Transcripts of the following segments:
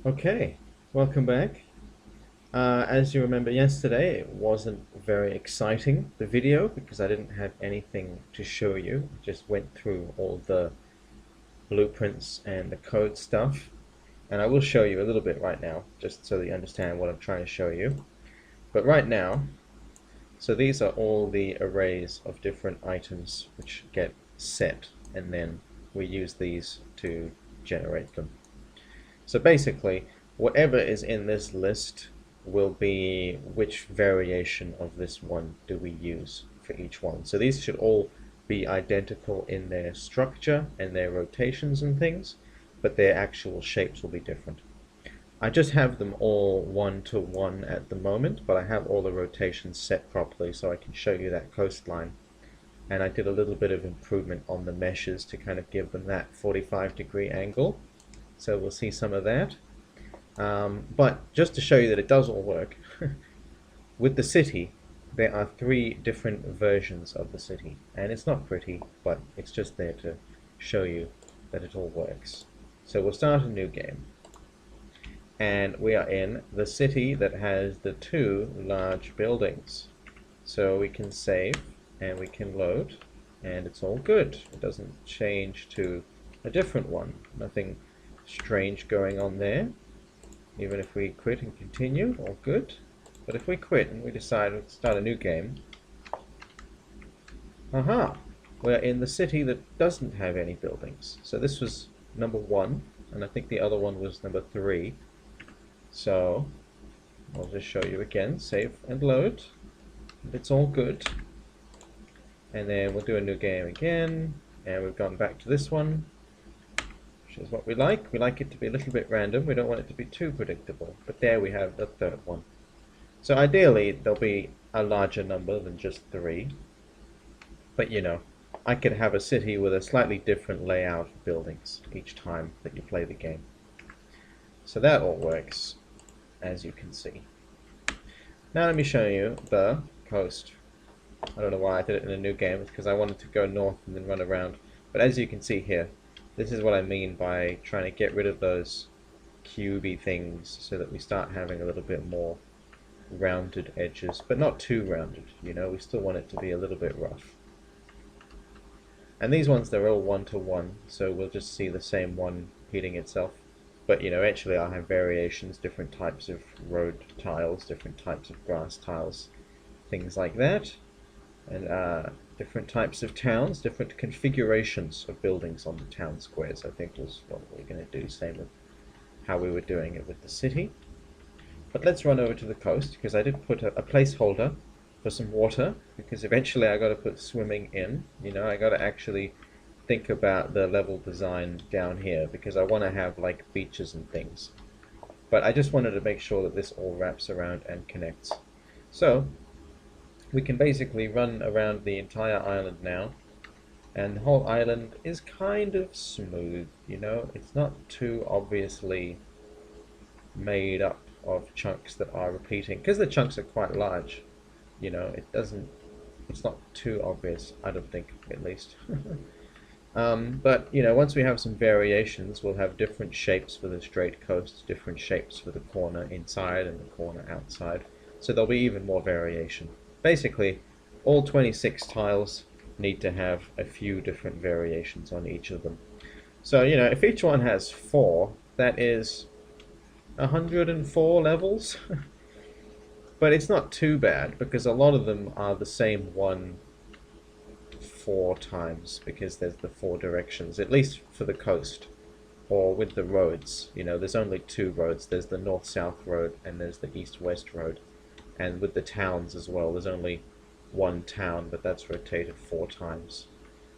Okay, welcome back. As you remember yesterday, it wasn't very exciting, the video, because I didn't have anything to show you. I just went through all the blueprints and the code stuff. And I will show you a little bit right now, just so that you understand what I'm trying to show you. But right now, so these are all the arrays of different items which get set, and then we use these to generate them. So basically, whatever is in this list will be which variation of this one do we use for each one. So these should all be identical in their structure and their rotations and things, but their actual shapes will be different. I just have them all 1 to 1 at the moment, but I have all the rotations set properly so I can show you that coastline. And I did a little bit of improvement on the meshes to kind of give them that 45-degree angle. So we'll see some of that. But just to show you that it does all work, with the city, there are 3 different versions of the city. And it's not pretty, but it's just there to show you that it all works. So we'll start a new game. And we are in the city that has the 2 large buildings. So we can save and we can load, and it's all good. It doesn't change to a different one. Nothing strange going on there. Even if we quit and continue, all good. But if we quit and we decide to start a new game, aha, we're in the city that doesn't have any buildings. So this was number 1, and I think the other one was number 3. So I'll just show you again, save and load. It's all good. And then we'll do a new game again, and we've gone back to this one, which is what we like. We like it to be a little bit random. We don't want it to be too predictable. But there we have the 3rd one. So ideally, there'll be a larger number than just 3. But you know, I could have a city with a slightly different layout of buildings each time that you play the game. So that all works, as you can see. Now let me show you the coast. I don't know why I did it in a new game. It's because I wanted to go north and then run around. But as you can see here, this is what I mean by trying to get rid of those cubey things so that we start having a little bit more rounded edges, but not too rounded, you know, we still want it to be a little bit rough. And these ones, they're all 1 to 1, so we'll just see the same one repeating itself. But you know, actually I'll have variations, different types of road tiles, different types of grass tiles, things like that. And different types of towns, different configurations of buildings on the town squares, I think was what we're going to do. Same with how we were doing it with the city. But let's run over to the coast, because I did put a placeholder for some water, because eventually I got to put swimming in. You know, I got to actually think about the level design down here, because I want to have like beaches and things. But I just wanted to make sure that this all wraps around and connects. So we can basically run around the entire island now, and the whole island is kind of smooth, you know, it's not too obviously made up of chunks that are repeating, because the chunks are quite large, you know, it's not too obvious, I don't think, at least. But you know, once we have some variations, we'll have different shapes for the straight coast, different shapes for the corner inside and the corner outside, so there'll be even more variation. Basically, all 26 tiles need to have a few different variations on each of them. So, you know, if each one has 4, that is 104 levels. But it's not too bad, because a lot of them are the same one 4 times, because there's the 4 directions, at least for the coast. Or with the roads, you know, there's only 2 roads. There's the north-south road and there's the east-west road. And with the towns as well, there's only 1 town, but that's rotated 4 times.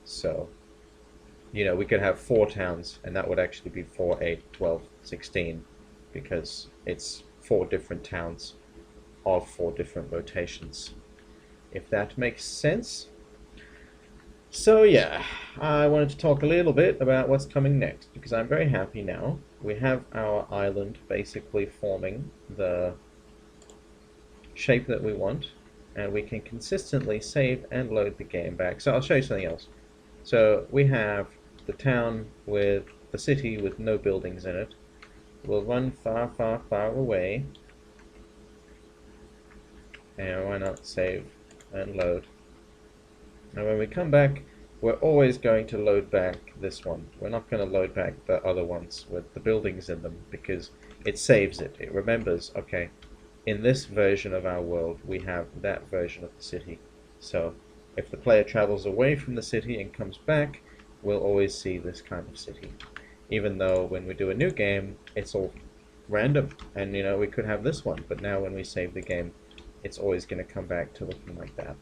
So, you know, we could have 4 towns, and that would actually be 4, 8, 12, 16, because it's 4 different towns of 4 different rotations, if that makes sense. So yeah, I wanted to talk a little bit about what's coming next, because I'm very happy now. We have our island basically forming the shape that we want, and we can consistently save and load the game back. So I'll show you something else. So we have the town with the city with no buildings in it. we'll run far, far, far away. And why not save and load? And when we come back, we're always going to load back this one. We're not going to load back the other ones with the buildings in them because it saves it. It remembers, okay, in this version of our world, we have that version of the city. So if the player travels away from the city and comes back, we'll always see this kind of city. Even though when we do a new game, it's all random. And, you know, we could have this one. But now when we save the game, it's always going to come back to looking like that.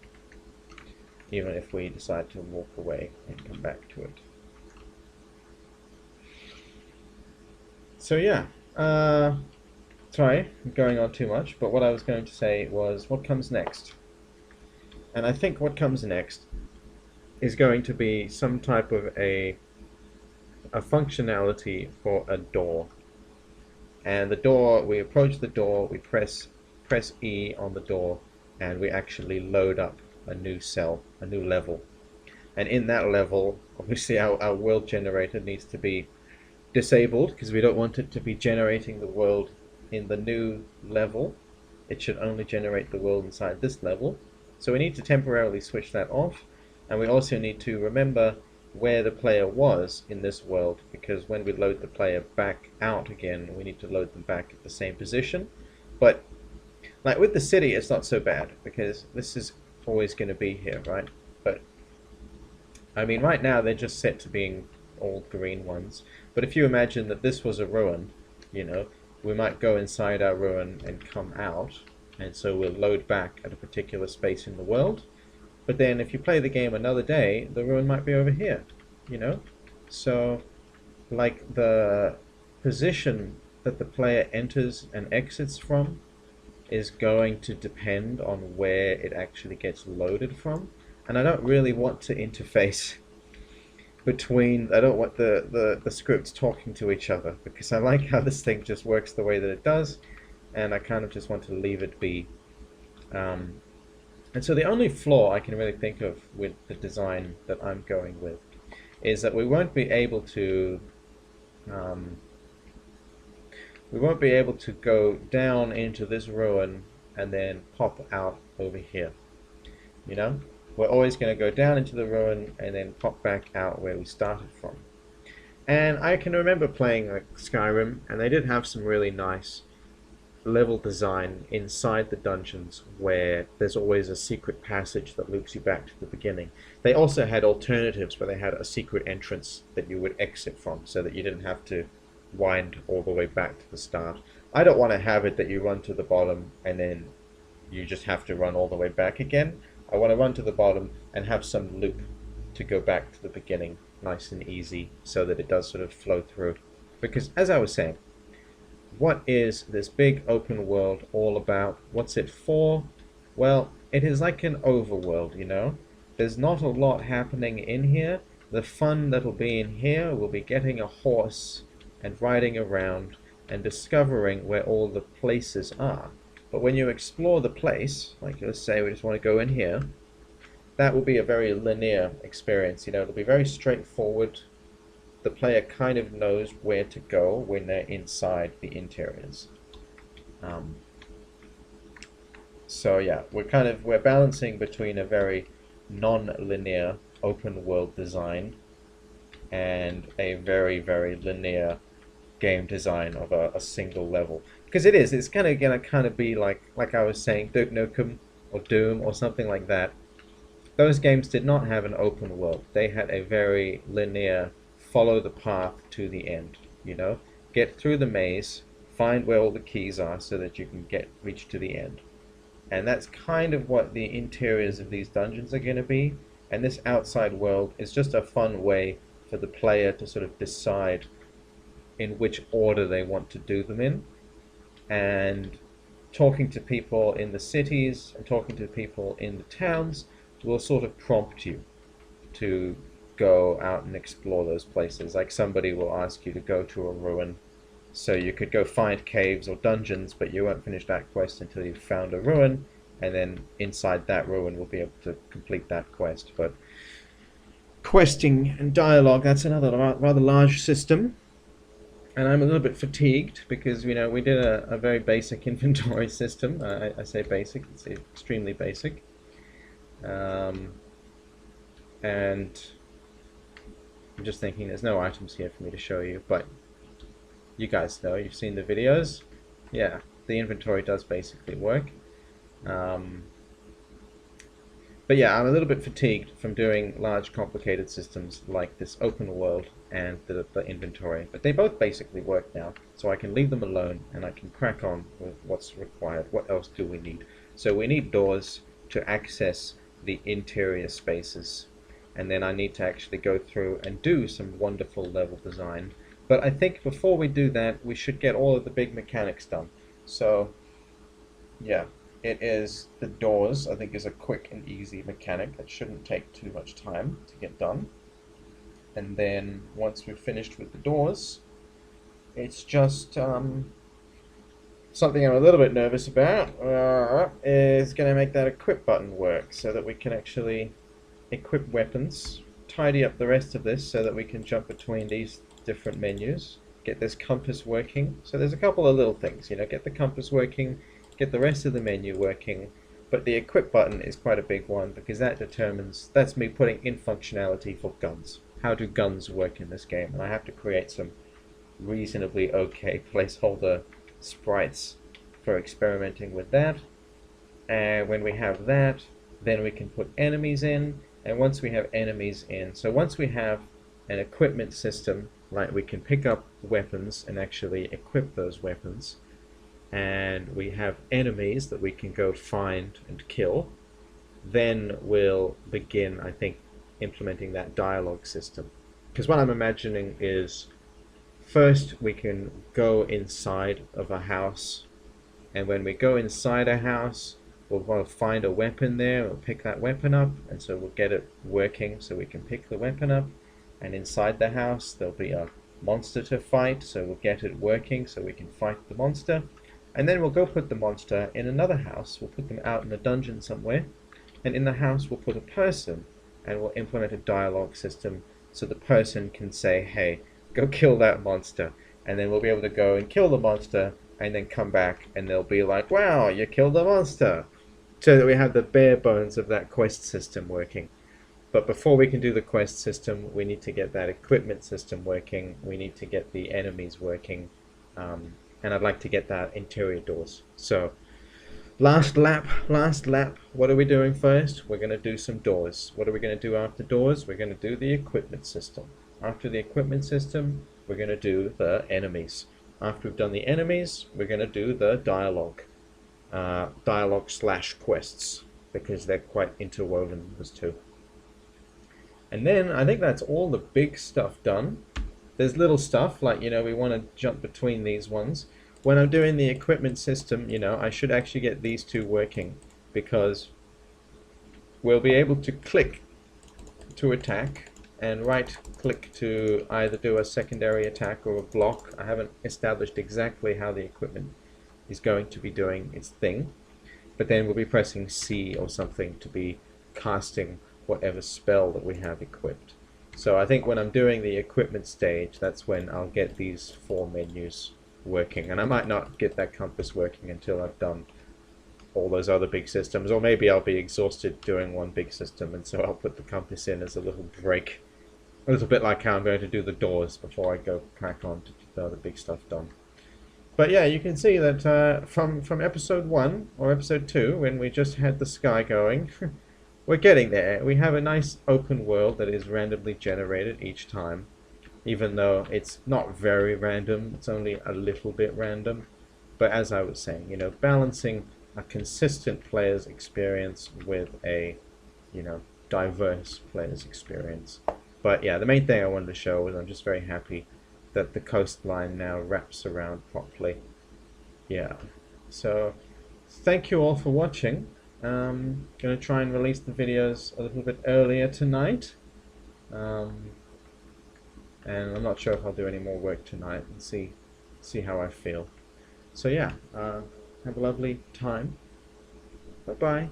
Even if we decide to walk away and come back to it. So yeah, sorry, I'm going on too much, but what I was going to say was what comes next. And I think what comes next is going to be some type of a functionality for a door. And the door, we approach the door, we press E on the door, and we actually load up a new cell, a new level. And in that level, obviously our world generator needs to be disabled because we don't want it to be generating the world in the new level. It should only generate the world inside this level. So we need to temporarily switch that off, and we also need to remember where the player was in this world, because when we load the player back out again, we need to load them back at the same position. But like with the city, it's not so bad because this is always going to be here, right? But I mean, right now they're just set to being all green ones. But if you imagine that this was a ruin, you know, we might go inside our ruin and come out, and so we'll load back at a particular space in the world. But then if you play the game another day, the ruin might be over here, you know? So like the position that the player enters and exits from is going to depend on where it actually gets loaded from. And I don't really want to interface between, I don't want the scripts talking to each other, because I like how this thing just works the way that it does, and I kind of just want to leave it be. And so the only flaw I can really think of with the design that I'm going with is that we won't be able to go down into this ruin and then pop out over here. You know, we're always going to go down into the ruin and then pop back out where we started from. And I can remember playing like Skyrim, and they did have some really nice level design inside the dungeons where there's always a secret passage that loops you back to the beginning. They also had alternatives where they had a secret entrance that you would exit from so that you didn't have to wind all the way back to the start. I don't want to have it that you run to the bottom and then you just have to run all the way back again. I want to run to the bottom and have some loop to go back to the beginning nice and easy so that it does sort of flow through. Because as I was saying, what is this big open world all about? What's it for? Well, it is like an overworld, you know? There's not a lot happening in here. The fun that'll be in here will be getting a horse and riding around and discovering where all the places are. But when you explore the place, like let's say we just want to go in here, that will be a very linear experience, you know? It'll be very straightforward. The player kind of knows where to go when they're inside the interiors. So yeah, we're balancing between a very non-linear open world design and a very, very linear game design of a single level. Because it's kind of gonna be like I was saying, Duke Nukem or Doom or something like that. Those games did not have an open world. They had a very linear, follow the path to the end, you know? Get through the maze, find where all the keys are so that you can reach to the end. And that's kind of what the interiors of these dungeons are going to be. And this outside world is just a fun way for the player to sort of decide in which order they want to do them in. And talking to people in the cities and talking to people in the towns will sort of prompt you to go out and explore those places. Like somebody will ask you to go to a ruin, so you could go find caves or dungeons, but you won't finish that quest until you've found a ruin, and then inside that ruin we'll be able to complete that quest. But questing and dialogue, that's another rather large system. And I'm a little bit fatigued because, you know, we did a very basic inventory system. I say basic, it's extremely basic. Um, and I'm just thinking there's no items here for me to show you, but you guys know, you've seen the videos. Yeah, the inventory does basically work. Um, but yeah, I'm a little bit fatigued from doing large complicated systems like this open world and the inventory. But they both basically work now, so I can leave them alone and I can crack on with what's required. What else do we need? So we need doors to access the interior spaces. And then I need to actually go through and do some wonderful level design. But I think before we do that, we should get all of the big mechanics done. So yeah, it is the doors, I think, is a quick and easy mechanic that shouldn't take too much time to get done. And then once we've finished with the doors, it's just something I'm a little bit nervous about is going to make that equip button work so that we can actually equip weapons, tidy up the rest of this so that we can jump between these different menus, get this compass working. So there's a couple of little things, you know, get the compass working, get the rest of the menu working, but the equip button is quite a big one because that's me putting in functionality for guns. How do guns work in this game? And I have to create some reasonably okay placeholder sprites for experimenting with that. And when we have that, then we can put enemies in. And once we have enemies in, so once we have an equipment system, like we can pick up weapons and actually equip those weapons, and we have enemies that we can go find and kill, then we'll begin, I think, implementing that dialogue system. Because what I'm imagining is first we can go inside of a house, and when we go inside a house, we'll want to find a weapon there, we'll pick that weapon up, and so we'll get it working so we can pick the weapon up. And inside the house there'll be a monster to fight, so we'll get it working so we can fight the monster. And then we'll go put the monster in another house, we'll put them out in a dungeon somewhere, and in the house we'll put a person, and we'll implement a dialogue system so the person can say, hey, go kill that monster, and then we'll be able to go and kill the monster and then come back and they'll be like, wow, you killed the monster. So that we have the bare bones of that quest system working. But before we can do the quest system, we need to get that equipment system working, we need to get the enemies working, and I'd like to get that interior doors. So last lap, what are we doing first? We're going to do some doors. What are we going to do after doors? We're going to do the equipment system. After the equipment system, we're going to do the enemies. After we've done the enemies, we're going to do the dialogue slash quests, because they're quite interwoven, those two. And then I think that's all the big stuff done. There's little stuff like, you know, we want to jump between these ones. When I'm doing the equipment system, you know, I should actually get these two working, because we'll be able to click to attack and right click to either do a secondary attack or a block. I haven't established exactly how the equipment is going to be doing its thing, but then we'll be pressing C or something to be casting whatever spell that we have equipped. So I think when I'm doing the equipment stage, that's when I'll get these 4 menus working, and I might not get that compass working until I've done all those other big systems, or maybe I'll be exhausted doing one big system, and so I'll put the compass in as a little break, a little bit like how I'm going to do the doors before I go crack on to get the big stuff done. But yeah, you can see that from episode 1 or episode 2, when we just had the sky going, we're getting there. We have a nice open world that is randomly generated each time, even though it's not very random, it's only a little bit random. But as I was saying, you know, balancing a consistent player's experience with a, you know, diverse player's experience. But yeah, the main thing I wanted to show was I'm just very happy that the coastline now wraps around properly. Yeah, so thank you all for watching. Gonna try and release the videos a little bit earlier tonight, and I'm not sure if I'll do any more work tonight, and see how I feel. So yeah, have a lovely time. Bye bye.